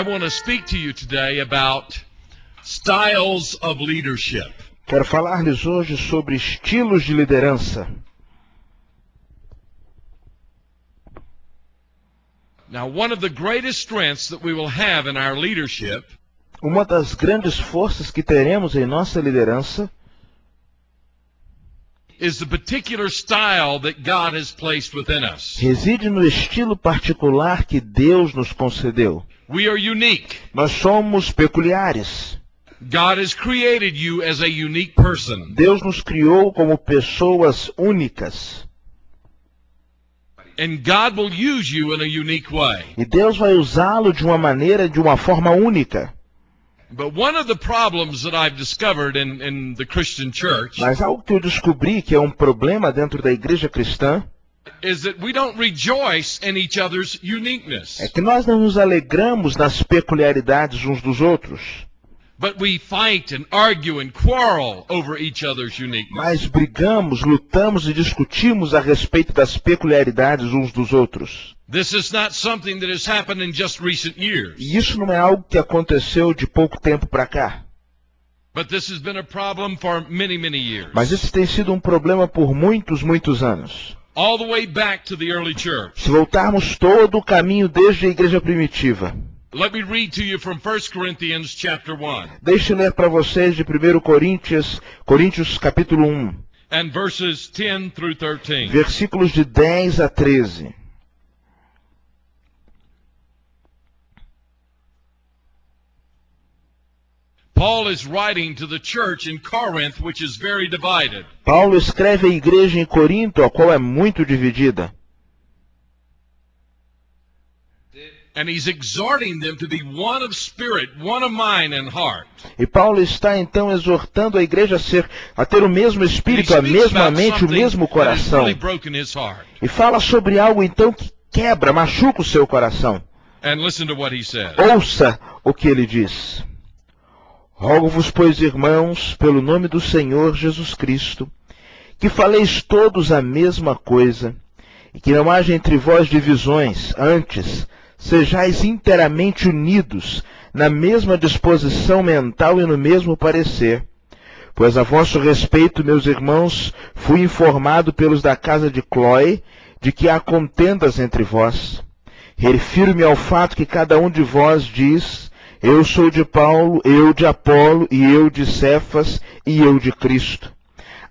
want to speak to you today about styles of leadership. Quero falar-lhes hoje sobre estilos de liderança. Now, one of the greatest strengths that we will have in our leadership Uma das grandes forças que teremos em nossa liderança is the particular style that God has placed within us. reside no estilo particular que Deus nos concedeu. We are unique. Nós somos peculiares. God has created you as a unique person. Deus nos criou como pessoas únicas. And God will use you in a unique way. E Deus vai usá-lo de uma forma única. But one of the problems that I've discovered in the Christian church Mas algo que eu descobri que é um problema dentro da igreja cristã is that we don't rejoice in each other's uniqueness. é que nós não nos alegramos nas peculiaridades uns dos outros, But we fight and argue and quarrel over each other's uniqueness. mas brigamos, lutamos e discutimos a respeito das peculiaridades uns dos outros. This is not something that has happened in just recent years. E isso não é algo que aconteceu de pouco tempo para cá. But this has been a problem for many, many years. Mas esse tem sido um problema por muitos, muitos anos. All the way back to the early church. Se voltarmos todo o caminho desde a igreja primitiva. Let me read to you from 1 Corinthians chapter 1. Deixe eu ler para vocês de 1 Coríntios capítulo 1. And verses 10 through 13. Versículos de 10 a 13. Paul is writing to the church in Corinth, which is very divided. Paulo escreve à igreja em Corinto, a qual é muito dividida. And he's exhorting them to be one of spirit, one of mind and heart. E Paulo está então exortando a igreja a ter o mesmo espírito, a mesma mente, o mesmo coração. E fala sobre algo então que quebra, machuca o seu coração. And listen to what he says. Ouça o que ele diz. Rogo-vos, pois, irmãos, pelo nome do Senhor Jesus Cristo, que faleis todos a mesma coisa, e que não haja entre vós divisões, antes, sejais inteiramente unidos, na mesma disposição mental e no mesmo parecer. Pois a vosso respeito, meus irmãos, fui informado pelos da casa de Cloé, de que há contendas entre vós. Refiro-me ao fato que cada um de vós diz: eu sou de Paulo, eu de Apolo, e eu de Cefas, e eu de Cristo.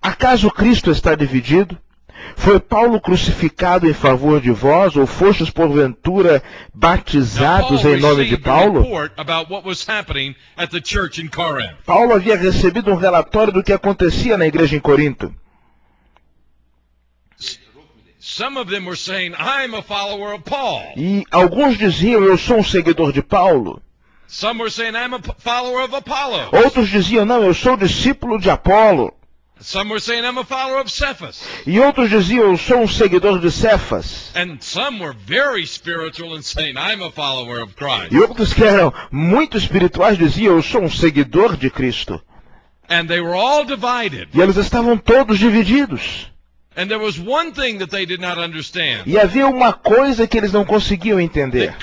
Acaso Cristo está dividido? Foi Paulo crucificado em favor de vós, ou fostes porventura batizados em nome de Paulo? Paulo havia recebido um relatório do que acontecia na igreja em Corinto. E alguns diziam: eu sou um seguidor de Paulo. Outros diziam: não, eu sou discípulo de Apolo. E outros diziam: eu sou um seguidor de Cefas. E outros que eram muito espirituais diziam: eu sou um seguidor de Cristo. E eles estavam todos divididos. E havia uma coisa que eles não conseguiam entender.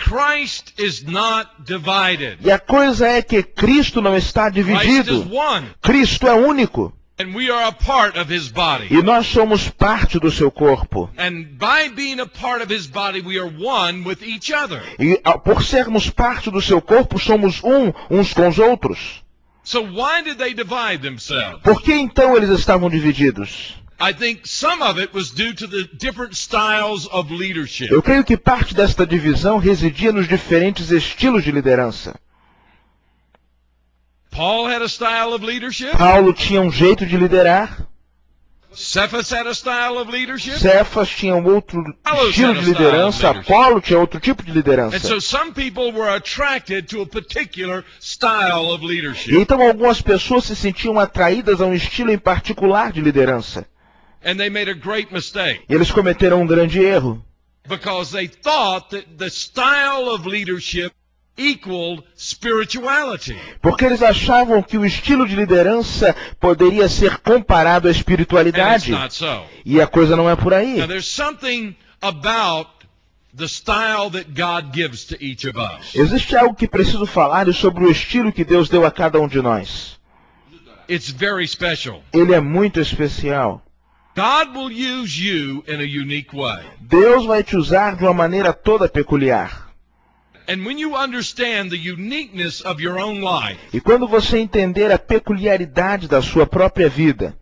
E a coisa é que Cristo não está dividido. Cristo é único. E nós somos parte do seu corpo. E por sermos parte do seu corpo, somos uns com os outros. Por que então eles estavam divididos? Eu creio que parte desta divisão residia nos diferentes estilos de liderança. Paulo tinha um jeito de liderar. Cefas tinha um outro estilo de liderança. Apolo tinha outro tipo de liderança. E então algumas pessoas se sentiam atraídas a um estilo em particular de liderança. E eles cometeram um grande erro. Because they thought that the style of leadership equaled spirituality. Porque eles achavam que o estilo de liderança poderia ser comparado à espiritualidade. And it's not so. E a coisa não é por aí. Now, there's something about the style that God gives to each of us. Existe algo que preciso falar sobre o estilo que Deus deu a cada um de nós. It's very special. Ele é muito especial. God will use you in a unique way. Deus vai te usar de uma maneira toda peculiar. And when you understand the uniqueness of your own life, E quando você entender a peculiaridade da sua própria vida,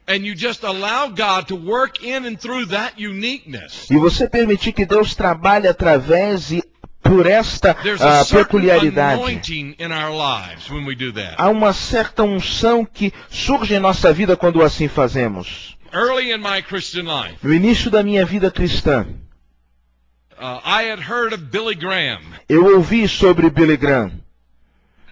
and you just allow God to work in and through that uniqueness, e você permitir que Deus trabalhe através e por esta there's a certain peculiaridade, anointing in our lives when we do that. há uma certa unção que surge em nossa vida quando assim fazemos. Early in my Christian life, No início da minha vida cristã, I had heard of Billy Graham, eu ouvi sobre Billy Graham.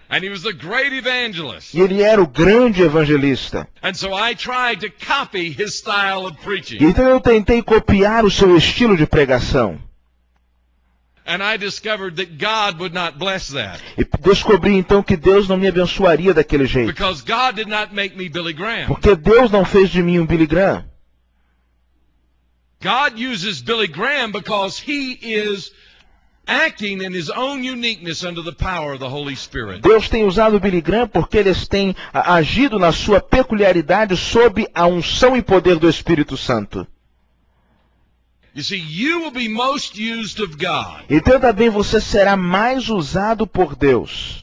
and he was a great evangelist. E ele era o grande evangelista. And so I tried to copy his style of preaching. Então eu tentei copiar o seu estilo de pregação. And I discovered that God would not bless that. E descobri então que Deus não me abençoaria daquele jeito. Because God did not make me Billy Graham. Porque Deus não fez de mim um Billy Graham. God uses Billy Graham because he is acting in his own uniqueness under the power of the Holy Spirit. Deus tem usado o Billy Graham porque eles têm agido na sua peculiaridade sob a unção e poder do Espírito Santo. You see, you will be most used of God Então também você será mais usado por Deus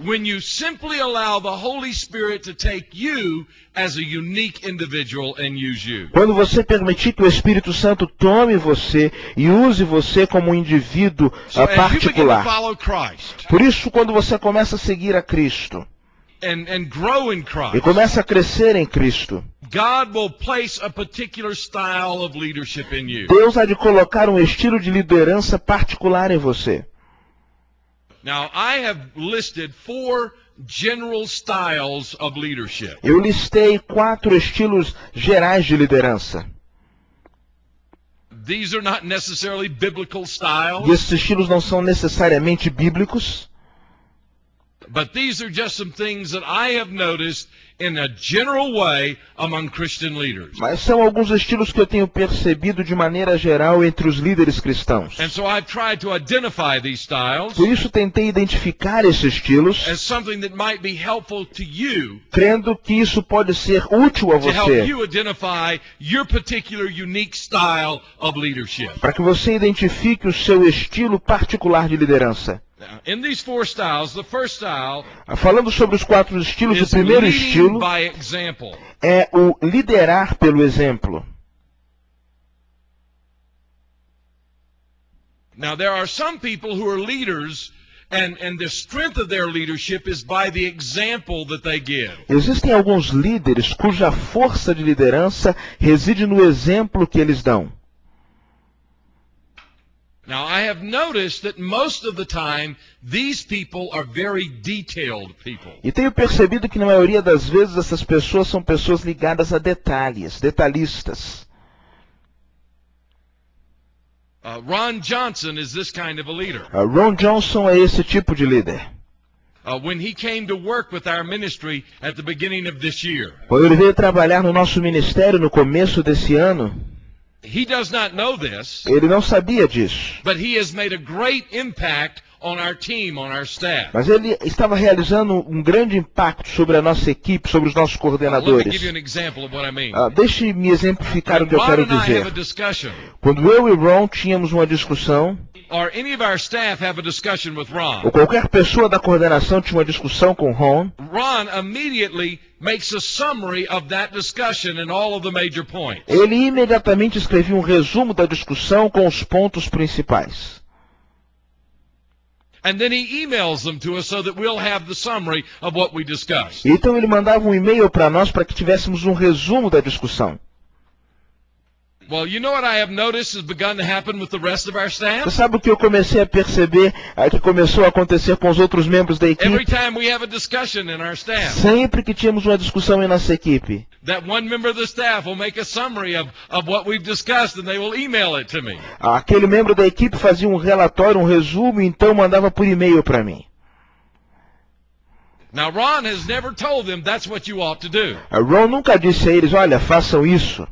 when you simply allow the Holy Spirit to take you as a unique individual and use you. quando você permitir que o Espírito Santo tome você e use você como um indivíduo So as you begin to particular. follow Christ Por isso, quando você começa a seguir a Cristo and grow in e Christ, começa a crescer em Cristo, God will place a particular style of leadership in you. Deus há de colocar um estilo de liderança particular em você. Now, I have listed 4 general styles of leadership. Eu listei 4 estilos gerais de liderança. These are not necessarily biblical E styles, esses estilos não são necessariamente bíblicos, but these are just some things that I have noticed in a general way among Christian leaders. mas são alguns estilos que eu tenho percebido de maneira geral entre os líderes cristãos. And so I've tried to identify these styles Por isso tentei identificar esses estilos, as something that might be helpful to you, crendo que isso pode ser útil a to help você, you identify your particular unique style of leadership. para que você identifique o seu estilo particular de liderança. Now, in these 4 styles, the first style Falando sobre os 4 estilos, o is primeiro leading estilo by example. é o liderar pelo exemplo. Now, there are some people who are leaders, and the strength of their leadership is by the example that they give. Existem alguns líderes cuja força de liderança reside no exemplo que eles dão. Now, I have noticed that most of the time, these people are very detailed people. E tenho percebido que na maioria das vezes essas pessoas são pessoas ligadas a detalhes, detalhistas. Ron Johnson is this kind of a leader. Ron Johnson é esse tipo de líder. When he came to work with our ministry at the beginning of this year, Quando ele veio trabalhar no nosso ministério no começo desse ano, he does not know this, ele não sabia disso. but he has made a great impact on our team, on our staff. Mas ele estava realizando um grande impacto sobre a nossa equipe, sobre os nossos Let me coordenadores. give you an example of what I mean. Deixe-me exemplificar o que eu Ron quero and I have a dizer. discussion, Quando eu e Ron tínhamos uma discussão, or any of our staff have a discussion with ou Ron, qualquer pessoa da coordenação tinha uma discussão com Ron, Ron immediately makes a summary of that discussion and all of the major points. ele imediatamente escrevia um resumo da discussão com os pontos principais. And then he emails them to us so that we'll have the summary of what we discussed. Então ele mandava um e-mail para nós para que tivéssemos um resumo da discussão. Well, you know what I have noticed has begun to happen with the rest of our Você staff? sabe o que eu comecei a perceber que começou a acontecer com os outros membros da Every equipe? time we have a discussion in our staff, Sempre que tínhamos uma discussão em nossa equipe, that one member of the staff will make a summary of what we've discussed and they will email it to me. aquele membro da equipe fazia um relatório, um resumo, e então mandava por e-mail para mim. Now, Ron has never told them that's what you ought to do. Ron nunca disse a eles, olha, façam isso.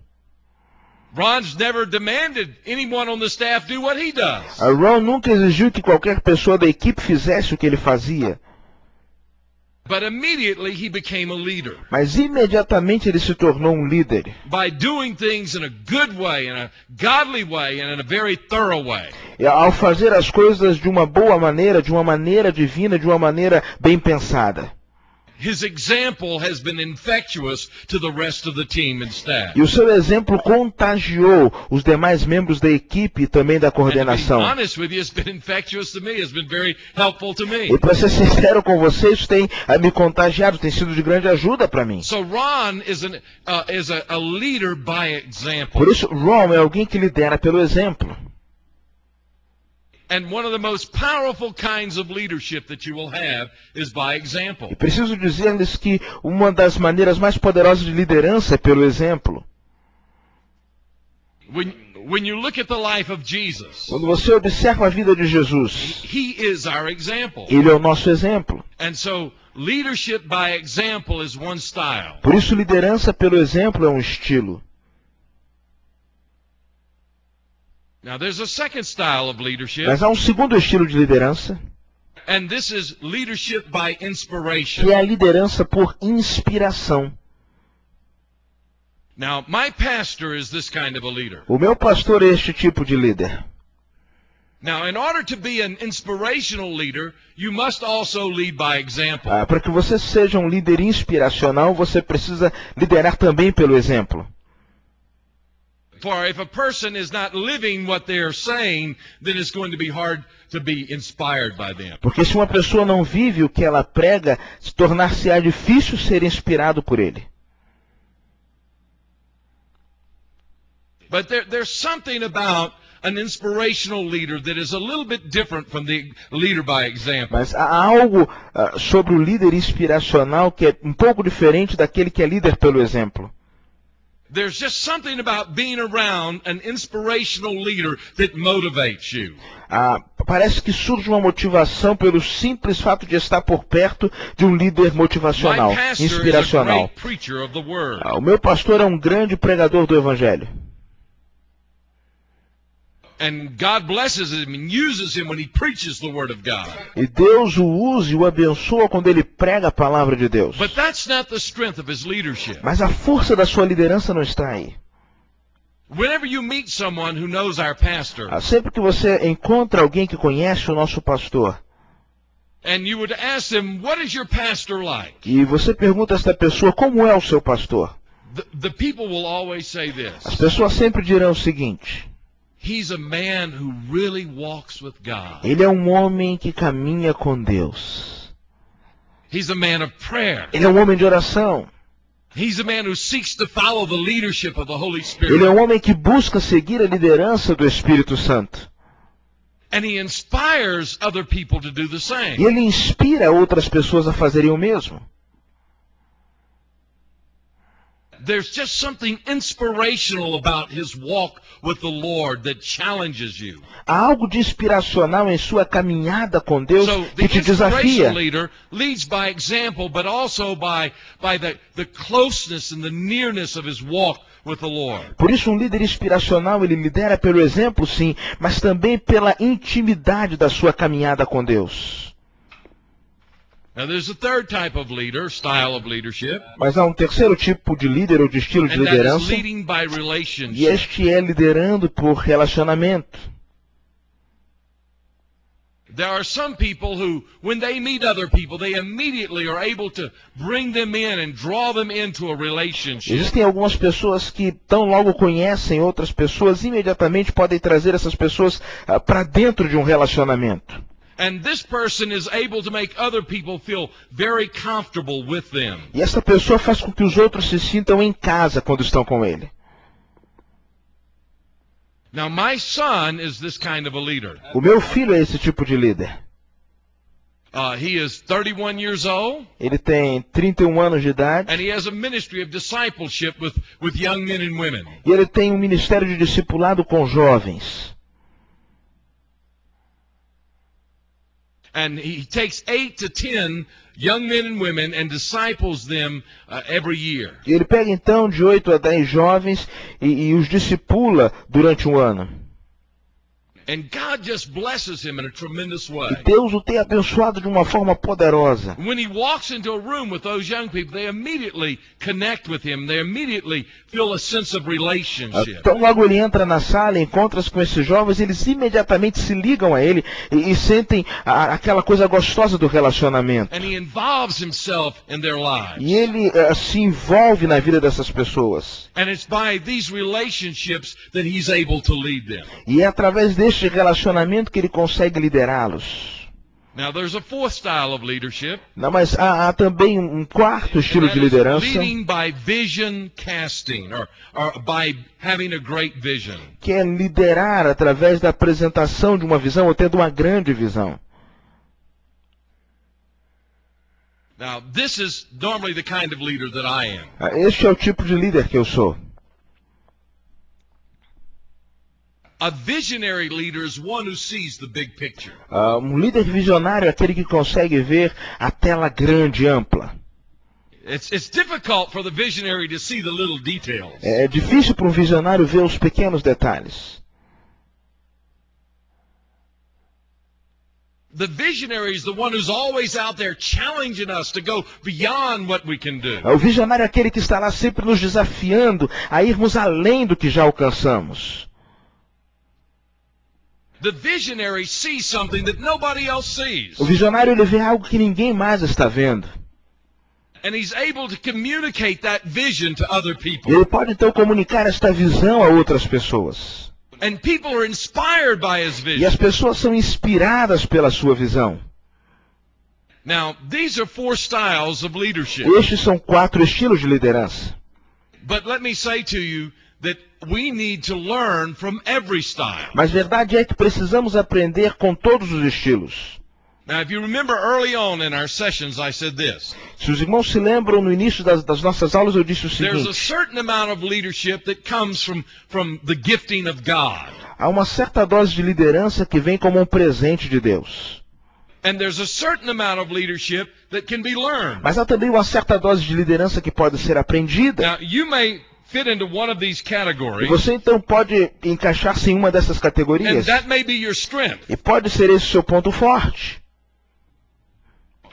Ron's never demanded anyone on the staff do what he does. Ron nunca exigiu que qualquer pessoa da equipe fizesse o que ele fazia. But immediately he became a leader. Mas imediatamente ele se tornou um líder. By doing things in a good way, in a godly way, and in a very thorough way. E ao fazer as coisas de uma boa maneira, de uma maneira divina, de uma maneira bem pensada. His example has been infectious to the rest of the team and staff. E o seu exemplo contagiou os demais membros da equipe e também da coordenação. E para ser sincero com você, isso tem me contagiado, tem sido de grande ajuda para mim. So Ron is a leader by example. Por isso, Ron é alguém que lidera pelo exemplo. And one of the most powerful kinds of leadership that you will have is by example. E preciso dizer-lhes que uma das maneiras mais poderosas de liderança é pelo exemplo. When you look at the life of Jesus, quando você observa a vida de Jesus, he is our example. Ele é o nosso exemplo. And so leadership by example is one style. Por isso liderança pelo exemplo é um estilo. Now there's a second style of leadership. Mas há um segundo estilo de liderança. And this is leadership by inspiration. Que é a liderança por inspiração. Now my pastor is this kind of a leader. O meu pastor é este tipo de líder. Now, in order to be an inspirational leader, you must also lead by example. Para que você seja um líder inspiracional, você precisa liderar também pelo exemplo. For if a person is not living what they are saying, then it's going to be hard to be inspired by them. Porque se uma pessoa não vive o que ela prega, tornar-se-á difícil ser inspirado por ele. But there's something about an inspirational leader that is a little bit different from the leader by example. Mas há algo sobre o líder inspiracional que é um pouco diferente daquele que é líder pelo exemplo. There's just something about being around an inspirational leader that motivates you. Parece que surge uma motivação pelo simples fato de estar por perto de um líder motivacional, inspiracional. O meu pastor é um grande pregador do Evangelho. And God blesses him and uses him when he preaches the word of God. E Deus o usa e o abençoa quando ele prega a palavra de Deus. But that's not the strength of his leadership. Mas a força da sua liderança não está aí. Whenever you meet someone who knows our pastor, sempre que você encontra alguém que conhece o nosso pastor, and you would ask them, what is your pastor like? E você pergunta a esta pessoa como é o seu pastor. The people will always say this. As pessoas sempre dirão o seguinte: He's a man who really walks with God. Ele é um homem que caminha com Deus. He's a man of prayer. Ele é um homem de oração. He's a man who seeks to follow the leadership of the Holy Spirit. Ele é um homem que busca seguir a liderança do Espírito Santo. And he inspires other people to do the same. E ele inspira outras pessoas a fazerem o mesmo. There's just something inspirational about his walk with the Lord that challenges you. Há algo de inspiracional em sua caminhada com Deus que te So the desafia. inspirational leader leads by example, but also by the closeness and the nearness of his walk with the Lord. Por isso, um líder inspiracional, ele lidera pelo exemplo, sim, mas também pela intimidade da sua caminhada com Deus. Now there's a third type of leader, style of leadership. Mas há um terceiro tipo de líder ou de estilo de And that is liderança, leading by e relationship. este é liderando por relacionamento. There are some people who, when they meet other people, they immediately are able to bring them in and draw them into a relationship. Existem algumas pessoas que tão logo conhecem outras pessoas, imediatamente podem trazer essas pessoas para dentro de um relacionamento. And this person is able to make other people feel very comfortable with them. E essa pessoa faz com que os outros se sintam em casa quando estão com ele. Now my son is this kind of a leader. O meu filho é esse tipo de líder. He is 31 years old. Ele tem 31 anos de idade. And he has a ministry of discipleship with young men and women. E ele tem um ministério de discipulado com jovens. And he takes 8 to 10 young men and women and disciples them every year. E ele pega então de 8 a 10 jovens e os discipula durante um ano. And God just blesses him in a tremendous way. E Deus o tem abençoado de uma forma poderosa. When he walks into a room with those young people, they immediately connect with him. They immediately feel a sense of relationship. Então logo ele entra na sala, encontra-se com esses jovens, eles imediatamente se ligam a ele e sentem aquela coisa gostosa do relacionamento. And he involves himself in their lives. E ele se envolve na vida dessas pessoas. And it's by these relationships that he's able to lead them. E é através deste relacionamento que ele consegue liderá-los. Now there's a fourth style of leadership. Não, mas há também um quarto estilo And de that is liderança, leading by vision casting, or by having a great vision. que é liderar através da apresentação de uma visão ou tendo uma grande visão. Now this is normally the kind of leader that I am. Este é o tipo de líder que eu sou. A visionary leader is one who sees the big picture. Um líder visionário é aquele que consegue ver a tela grande, ampla. It's difficult for the visionary to see the little details. É difícil para um visionário ver os pequenos detalhes. The visionary is the one who's always out there challenging us to go beyond what we can do. O visionário é aquele que está lá sempre nos desafiando a irmos além do que já alcançamos. The visionary sees something that nobody else sees. O visionário ele vê algo que ninguém mais está vendo. And he's able to communicate that vision to other people. Ele pode então comunicar esta visão a outras pessoas. And people are inspired by his E as vision. pessoas são inspiradas pela sua visão. Now, these are four styles of leadership. Estes são 4 estilos de liderança. But let me say to you that we need to learn from every style. Mas verdade é que precisamos aprender com todos os estilos. Now, if you remember early on in our sessions, I said this. Se os irmãos se lembram, no início das nossas aulas eu disse o There's a seguinte: certain amount of leadership that comes from the gifting of God. há uma certa dose de liderança que vem como um presente de Deus. And there's a certain amount of leadership that can be learned. Mas há também uma certa dose de liderança que pode ser aprendida. Now, you may fit into one of these E categories, você então pode encaixar-se em uma dessas and categorias. that may be your strength. E pode ser esse o seu ponto forte.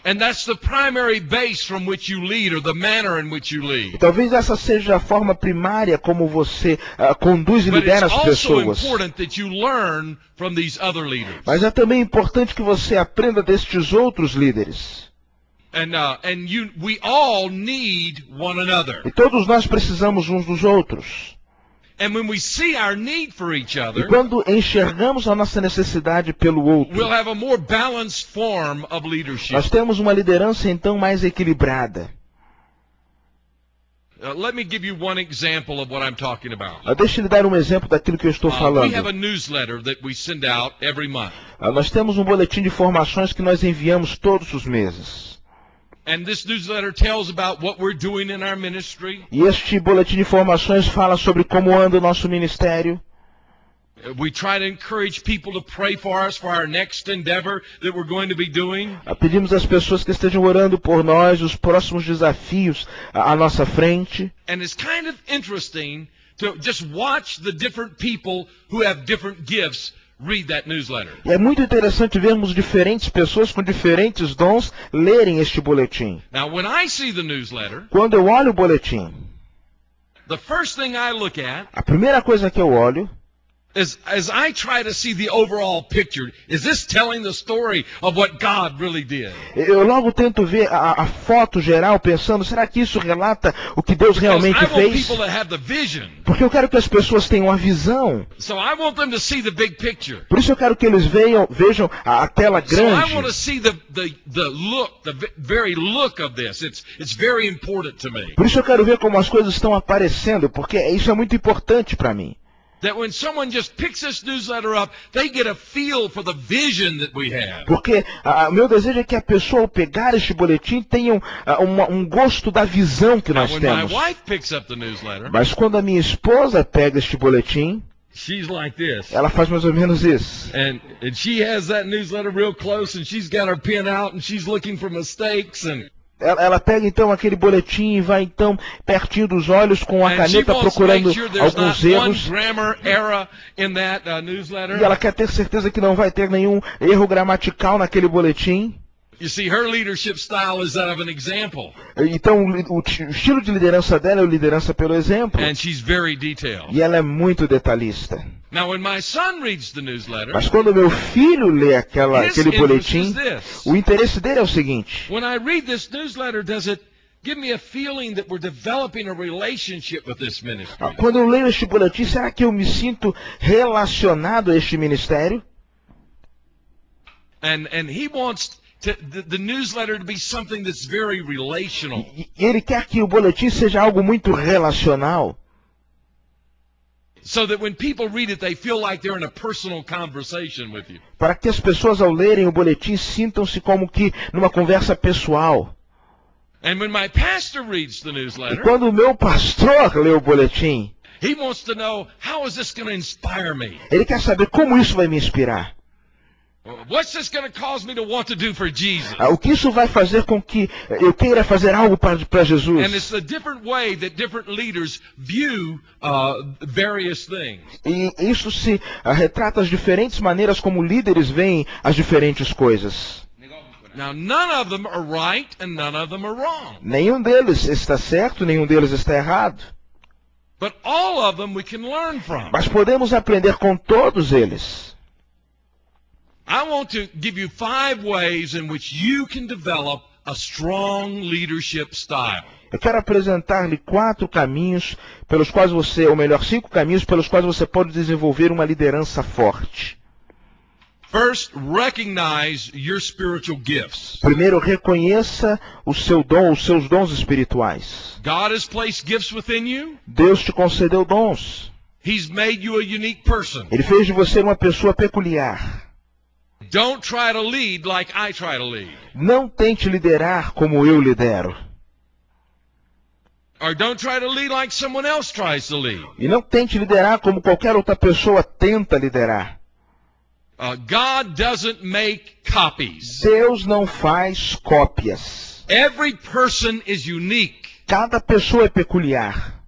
And that's the primary base from which you lead, or the manner in which you E lead. talvez essa seja a forma primária como você conduz e But it's lidera as also pessoas. important that you learn from these other leaders. Mas é também importante que você aprenda destes outros líderes. We all need one another. E todos nós precisamos uns dos outros. And when we see our need for each E other, quando enxergamos a nossa necessidade pelo outro, we'll have a more balanced form of leadership. nós temos uma liderança então mais equilibrada. Let me give you one example of what I'm talking about. Deixa eu lhe dar um exemplo daquilo que eu estou We falando. have a newsletter that we send out every month. Nós temos um boletim de informações que nós enviamos todos os meses. And this newsletter tells about what we're doing in our ministry. E este boletim de informações fala sobre como anda o nosso ministério. We try to encourage people to pray for us for our next endeavor that we're going to be doing. Pedimos às pessoas que estejam orando por nós, os próximos desafios à nossa frente. And it's kind of interesting to just watch the different people who have different gifts read that newsletter. E é muito interessante vermos diferentes pessoas com diferentes dons lerem este boletim. Now, when I see the newsletter, Quando eu olho o boletim, the first thing I look at a primeira coisa que eu olho is, as I try to see the overall picture, is this telling the story of what God really did? eu logo tento ver a foto geral, pensando, será que isso relata o que Deus Because realmente I want fez? people to have the vision. Porque eu quero que as pessoas tenham a visão. So I want them to see the big picture. Por isso eu quero que eles vejam a tela So I want grande. to see the look, the very look of this. It's very important to me. Por isso eu quero ver como as coisas estão aparecendo, porque isso é muito importante para mim. That when someone just picks this newsletter up, they get a feel for the vision that we have. Porque meu desejo é que a pessoa, ao pegar este boletim, tenha um gosto da visão que Now, nós when my temos. wife picks up the newsletter, Mas quando a minha esposa pega este boletim, She's like this. Ela faz mais ou menos isso. And she has that newsletter real close, and she's got her pen out, and she's looking for mistakes. And Ela pega então aquele boletim e vai então pertinho dos olhos com a caneta procurando alguns erros. E ela quer ter certeza que não vai ter nenhum erro gramatical naquele boletim. You see, her leadership style is that of an example. Então o estilo de liderança dela é liderança pelo exemplo. And she's very detailed. E ela é muito detalhista. Now, when my son reads the newsletter, mas quando meu filho lê aquele boletim, o interesse dele é o seguinte: when I read this newsletter, does it give me a feeling that we're developing a relationship with this ministry? Quando eu leio este boletim, será que eu me sinto relacionado a este ministério? And he wants the newsletter to be something that's very relational. E ele quer que o boletim seja algo muito relacional. So that when people read it, they feel like they're in a personal conversation with you. Para que as pessoas ao lerem o boletim sintam-se como que numa conversa pessoal. And when my pastor reads the newsletter, e quando o meu pastor lê o boletim, he wants to know, how is this going to inspire me? Ele quer saber como isso vai me inspirar. What's this going to cause me to want to do for Jesus? O que isso vai fazer com que eu queira fazer algo para Jesus? And it's a different way that different leaders view various things. E isso se retrata as diferentes maneiras como líderes veem as diferentes coisas. Now, none of them are right and none of them are wrong. Nenhum deles está certo, nenhum deles está errado. But all of them we can learn from. Mas podemos aprender com todos eles. I want to give you 5 ways in which you can develop a strong leadership style. Eu quero apresentar-lhe 4 caminhos pelos quais você, ou melhor, 5 caminhos pelos quais você pode desenvolver uma liderança forte. First, recognize your spiritual gifts. Primeiro, reconheça o seu dom, os seus dons espirituais. God has placed gifts within you. Deus te concedeu dons. He's made you a unique person. Ele fez de você uma pessoa peculiar. Don't try to lead like I try to lead. Não tente liderar como eu lidero. Or don't try to lead like someone else tries to lead. E não tente liderar como qualquer outra pessoa tenta liderar. God doesn't make copies. Deus não faz cópias. Every person is unique. Cada pessoa é peculiar.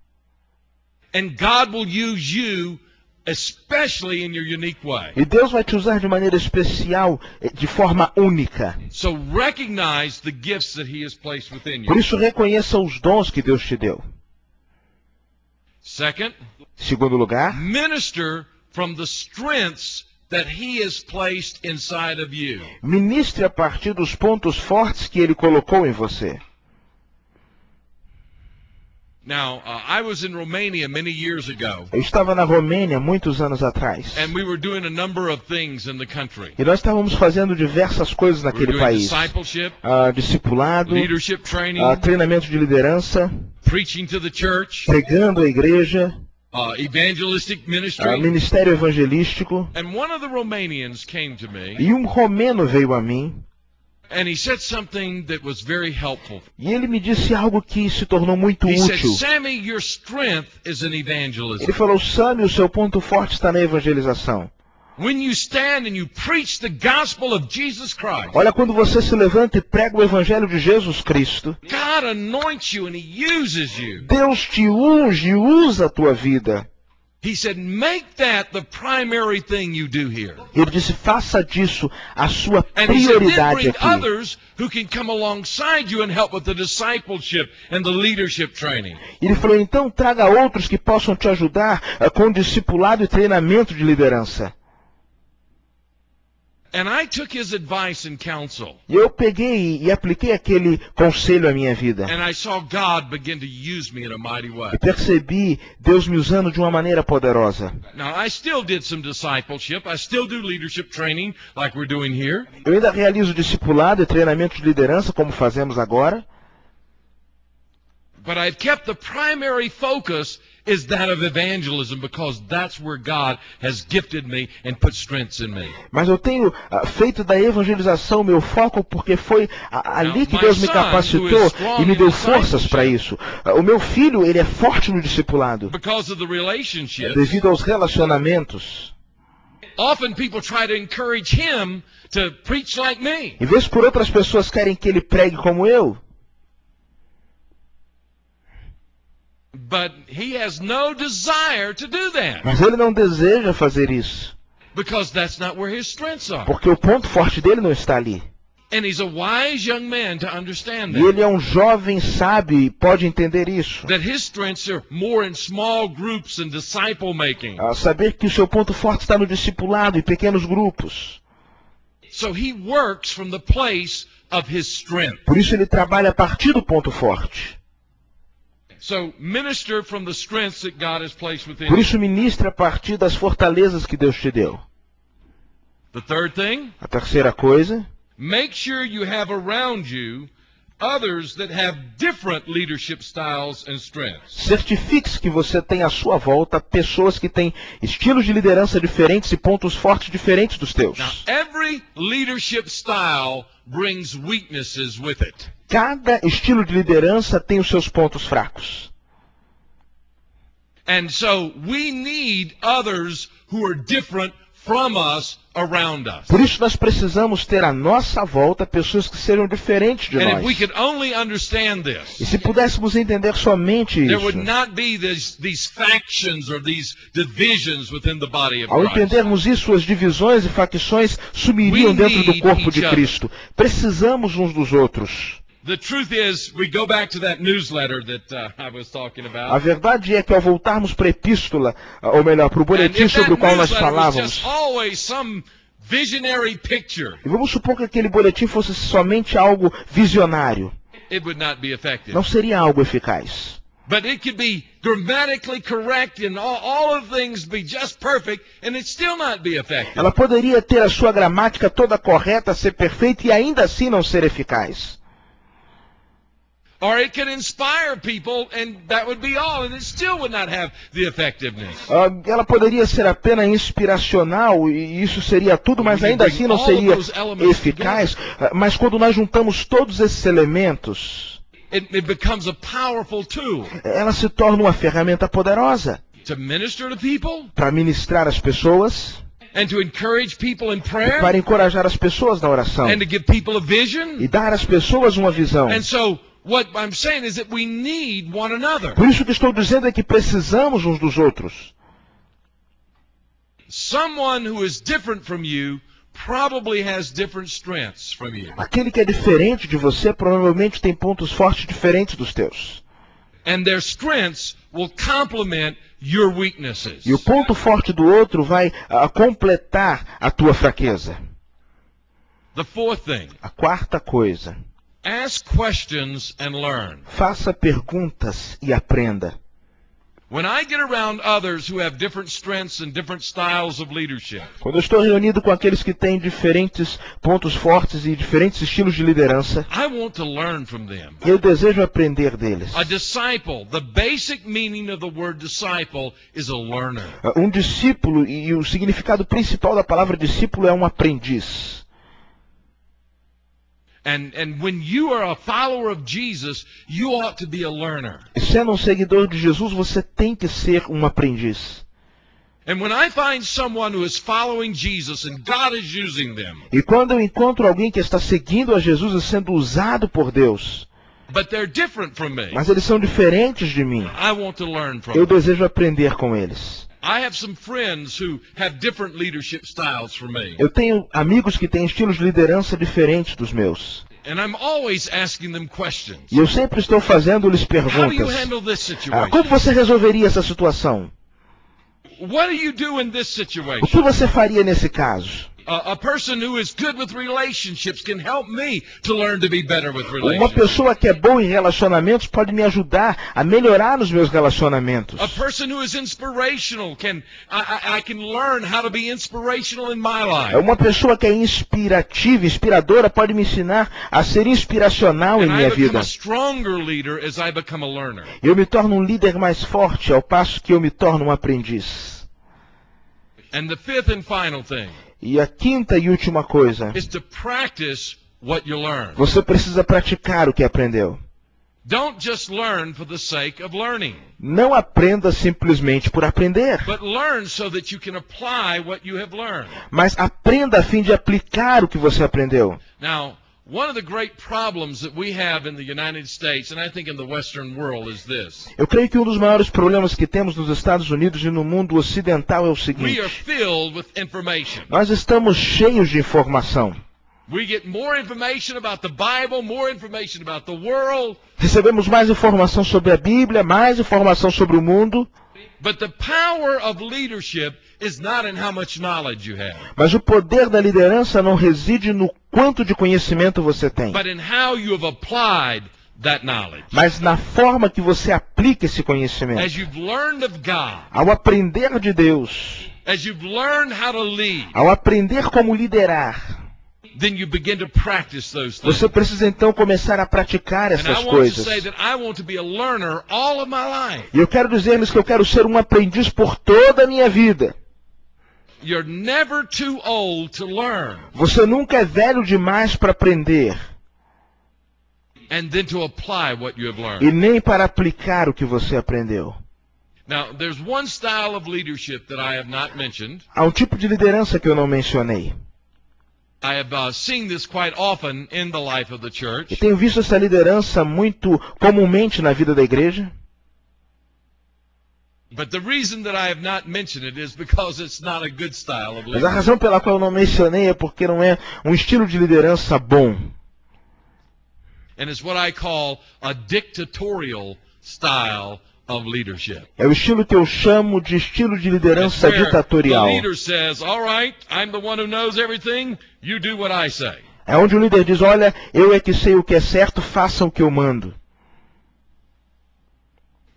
And God will use you especially in your unique way. E Deus vai te usar de maneira especial, de forma única. So recognize the gifts that He has placed within you. Por isso, reconheça os dons que Deus te deu. Second, segundo lugar, minister from the strengths that He has placed inside of you. Ministre a partir dos pontos fortes que Ele colocou em você. Now, I was in Romania many years ago. Eu estava na Romênia muitos anos atrás. And we were doing a number of things in the country. E nós estávamos fazendo diversas coisas naquele país. Discipleship, discipulado, leadership training, treinamento de liderança, preaching to the church, pregando a igreja, evangelistic ministry, ministério evangelístico. And one of the Romanians came to me. E um romeno veio a mim. And he said something that was very helpful. E ele me disse algo que se tornou muito He útil. said, Sammy, your strength is in evangelism. Ele falou, Sammy, o seu ponto forte está na evangelização. When you stand and you preach the gospel of Jesus Christ. Olha, quando você se levanta e prega o evangelho de Jesus Cristo, God anoints you and He uses you. Deus te unge e usa a tua vida. He said, make that the primary thing you do here. Ele disse, faça disso a sua And he said, then prioridade bring aqui. others who can come alongside you and help with the discipleship and the leadership training. Ele falou, então traga outros que possam te ajudar com discipulado e treinamento de liderança. And I took his advice and counsel. E eu peguei e apliquei aquele conselho à minha vida. And I saw God begin to use me in a mighty way. E percebi Deus me usando de uma maneira poderosa. Now, I still did some discipleship. I still do leadership training like we're doing here. Eu ainda realizo discipulado e treinamento de liderança como fazemos agora. But I've kept the primary focus is that of evangelism, because that's where God has gifted me and put strengths in me. Mas eu tenho feito da evangelização meu foco porque foi ali que Deus me capacitou e me deu forças para isso. O meu filho, ele é forte no discipulado. Because of the relationships, Devido aos relacionamentos. often people try to encourage him to preach like me. Em vez por outras pessoas querem que ele pregue como eu. But he has no desire to do that, Mas ele não deseja fazer isso. because that's not where his strengths are. Porque o ponto forte dele não está ali. And he's a wise young man to understand E that. ele é um jovem sábio e pode entender isso. That his strengths are more in small groups and disciple making. Saber que o seu ponto forte está no discipulado e pequenos grupos. So he works from the place of his strength. Por isso ele trabalha a partir do ponto forte. So minister from the strengths that God has placed within Por you. isso ministra a partir das fortalezas que Deus te deu. The third thing, A terceira coisa, make sure you have around you others that have different leadership styles and strengths. certifique-se que você tem à sua volta pessoas que têm estilos de liderança diferentes e pontos fortes diferentes dos teus. Now, every leadership style brings weaknesses with it. Cada estilo de liderança tem os seus pontos fracos. And so we need others who are different from us around us. Por isso nós precisamos ter à nossa volta pessoas que sejam diferentes de And if we nós. could only understand E this, se pudéssemos entender somente there isso, would not be these factions or these divisions within the body of ao Christ. entendermos isso, as divisões e facções sumiriam dentro do corpo de Cristo. Precisamos uns dos outros. The truth is, we go back to that newsletter that I was talking A about. verdade é que ao voltarmos para a epístola, ou melhor, para o And boletim if that sobre o qual nós newsletter was falávamos, just always some visionary picture, e vamos supor que aquele boletim fosse somente algo visionário, it would not be effective. não seria algo eficaz. But it could be grammatically correct and all of things be just perfect and it still not be effective. Ela poderia ter a sua gramática toda correta, ser perfeita e ainda assim não ser eficaz. Or it could inspire people and that would be all and it still would not have the effectiveness. Ela poderia ser apenas inspiracional e isso seria tudo, mas ainda assim não seria eficaz. Mas quando nós juntamos todos esses elementos, It becomes a powerful tool ela se torna uma ferramenta poderosa to minister to people para ministrar as pessoas, and to encourage people in para prayer encorajar as pessoas na oração and to give people a vision. e dar às pessoas uma visão. And so what I'm saying is that we need one another. Por isso que estou dizendo é que precisamos uns dos outros. Someone who is different from you probably has different strengths from you. Aquele que é diferente de você provavelmente tem pontos fortes diferentes dos teus. And their strengths will complement your weaknesses. E o ponto forte do outro vai completar a tua fraqueza. The fourth thing, A quarta coisa, ask questions and learn. faça perguntas e aprenda. When I get around others who have different strengths and different styles of leadership, Quando eu estou reunido com aqueles que têm diferentes pontos fortes e diferentes estilos de liderança, I want to learn from them. eu desejo aprender deles. A disciple, the basic meaning of the word disciple is a learner. Um discípulo, e o significado principal da palavra discípulo é um aprendiz. And when you are a follower of Jesus, you ought to be a learner. E sendo um seguidor de Jesus, você tem que ser um aprendiz. And when I find someone who is following Jesus and God is using them, E quando eu encontro alguém que está seguindo a Jesus e sendo usado por Deus, but they're different from me, mas eles são diferentes de mim, I want to learn from eu them. desejo aprender com eles. I have some friends who have different leadership styles from me. Eu tenho amigos que têm estilos de liderança diferentes dos meus. And I'm always asking them questions. E eu sempre estou fazendo-lhes How do you perguntas. handle this Como situation? você resolveria essa situação? What do you do in this O situation? que você faria nesse caso? A person who is good with relationships can help me to learn to be better with Uma relationships. pessoa que é boa em relacionamentos pode me ajudar a melhorar nos meus relacionamentos. A person who is inspirational I can learn how to be inspirational in my life. Uma pessoa que é inspirativa, inspiradora, pode me ensinar a ser inspiracional em And I minha become vida. a stronger leader as I become a learner. Eu me torno um líder mais forte, ao passo que eu me torno um aprendiz. And the fifth and final thing E a quinta e última coisa, is to practice what you learn. você precisa praticar o que aprendeu. Don't just learn for the sake of learning, Não aprenda simplesmente por aprender, but learn so that you can apply what you have learned. mas aprenda a fim de aplicar o que você aprendeu. Now, one of the great problems that we have in the United States, and I think in the Western world, is this. Eu creio que um dos maiores problemas que temos nos Estados Unidos e no mundo ocidental é o We seguinte: are filled with information. nós estamos cheios de informação. We get more information about the Bible, more information about the world, Recebemos mais informação sobre a Bíblia, mais informação sobre o mundo, but the power of leadership is not in how much knowledge you have, mas o poder da liderança não reside no quanto de conhecimento você tem, but in how you have applied that knowledge. mas na forma que você aplica esse conhecimento. As you've learned of God, Ao aprender de Deus, as you've learned how to lead, ao aprender como liderar, then you begin to practice those things. você precisa então começar a praticar And essas I want to coisas. say that I want to be a learner all of my life. E eu quero dizer-lhes que eu quero ser um aprendiz por toda a minha vida. You're never too old to learn Você nunca é velho demais para aprender and then to apply what you have e learned. nem para aplicar o que você aprendeu. Now, there's one style of leadership that I have not mentioned. Há um tipo de liderança que eu não mencionei. I have seen this quite often in the life of the E church. tenho visto essa liderança muito comumente na vida da igreja. But the reason that I have not mentioned it is because it's not a good style of Mas a leadership. razão pela qual eu não mencionei é porque não é um estilo de liderança bom. And it's what I call a dictatorial style of leadership. É o estilo que eu chamo de estilo de liderança It's where ditatorial. the leader says, all right, I'm the one who knows everything, you do what I say. É onde o líder diz: olha, eu é que sei o que é certo, façam o que eu mando.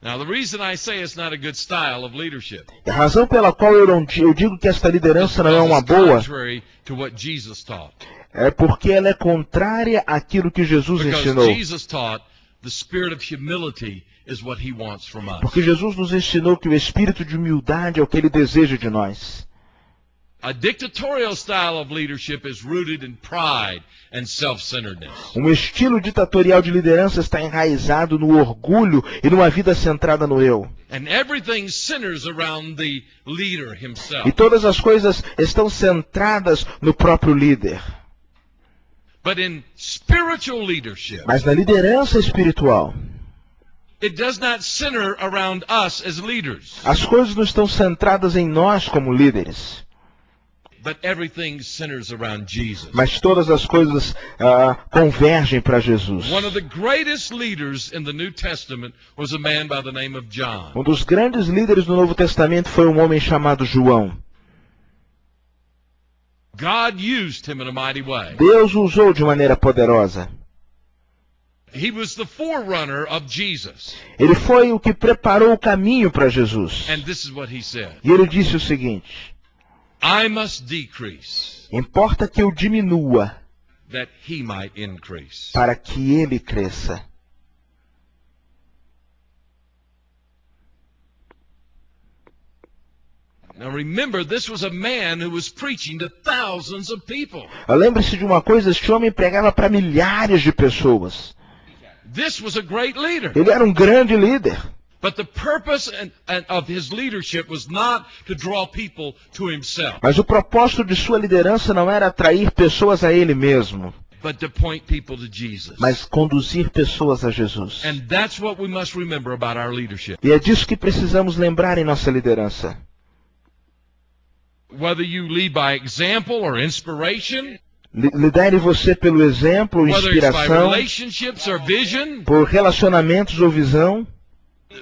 Now, the reason I say it's not a good style of leadership E a razão pela qual eu digo que esta is liderança não é because uma it's boa contrary to what Jesus taught. é porque ela é contrária àquilo que Jesus Because ensinou. Jesus taught the spirit of humility is what he wants from us. Porque Jesus nos ensinou que o espírito de humildade é o que ele deseja de nós. A dictatorial style of leadership is rooted in pride and self-centeredness. Um estilo ditatorial de liderança está enraizado no orgulho e numa vida centrada no eu. And everything centers around the leader himself. E todas as coisas estão centradas no próprio líder. But in spiritual leadership, Mas na liderança espiritual, it does not center around us as leaders, as coisas não estão centradas em nós como líderes, but everything centers around Jesus. mas todas as coisas convergem para Jesus. One of the greatest leaders in the New Testament was a man by the name of John. Um dos grandes líderes do Novo Testamento foi um homem chamado João. God used him in a mighty way. Deus o usou de maneira poderosa. He was the forerunner of Jesus. Ele foi o que preparou o caminho para Jesus. And this is what he said. E ele disse o seguinte: I must decrease importa que eu diminua that he might increase. para que ele cresça. Now remember, this was a man who was preaching to thousands of people. Lembre-se de uma coisa, este homem pregava para milhares de pessoas. This was a great leader. Ele era um grande líder. But the purpose of his leadership was not to draw people to himself, Mas o propósito de sua liderança não era atrair pessoas a ele mesmo, but to point people to Jesus. mas conduzir pessoas a Jesus. And that's what we must remember about our leadership. E é disso que precisamos lembrar em nossa liderança. Whether you lead by example or inspiration, Lidere você pelo exemplo ou whether it's by inspiração, relationships or vision, por relacionamentos ou visão.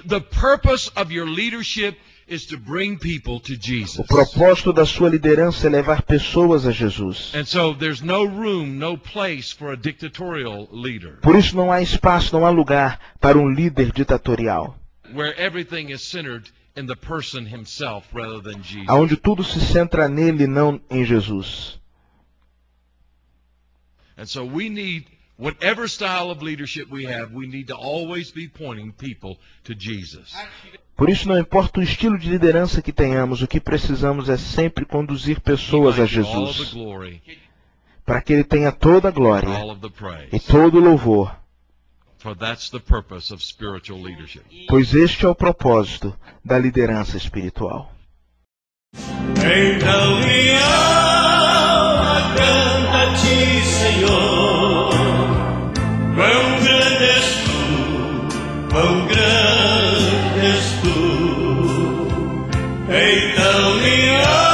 the purpose of your leadership is to bring people to Jesus. O propósito da sua liderança é levar pessoas a Jesus. And so there's no room, no place for a dictatorial leader, Por isso não há espaço, não há lugar para um líder ditatorial, where everything is centered in the person himself rather than Jesus. onde tudo se centra nele e não em Jesus. And so we need, whatever style of leadership we need to always be pointing people to Jesus. Por isso, não importa o estilo de liderança que tenhamos, o que precisamos é sempre conduzir pessoas a Jesus, para que Ele tenha toda a glória e todo o louvor, pois este é o propósito da liderança espiritual. Então minha alma canta-te, Senhor, quão grande és tu, quão grande és tu. Então minha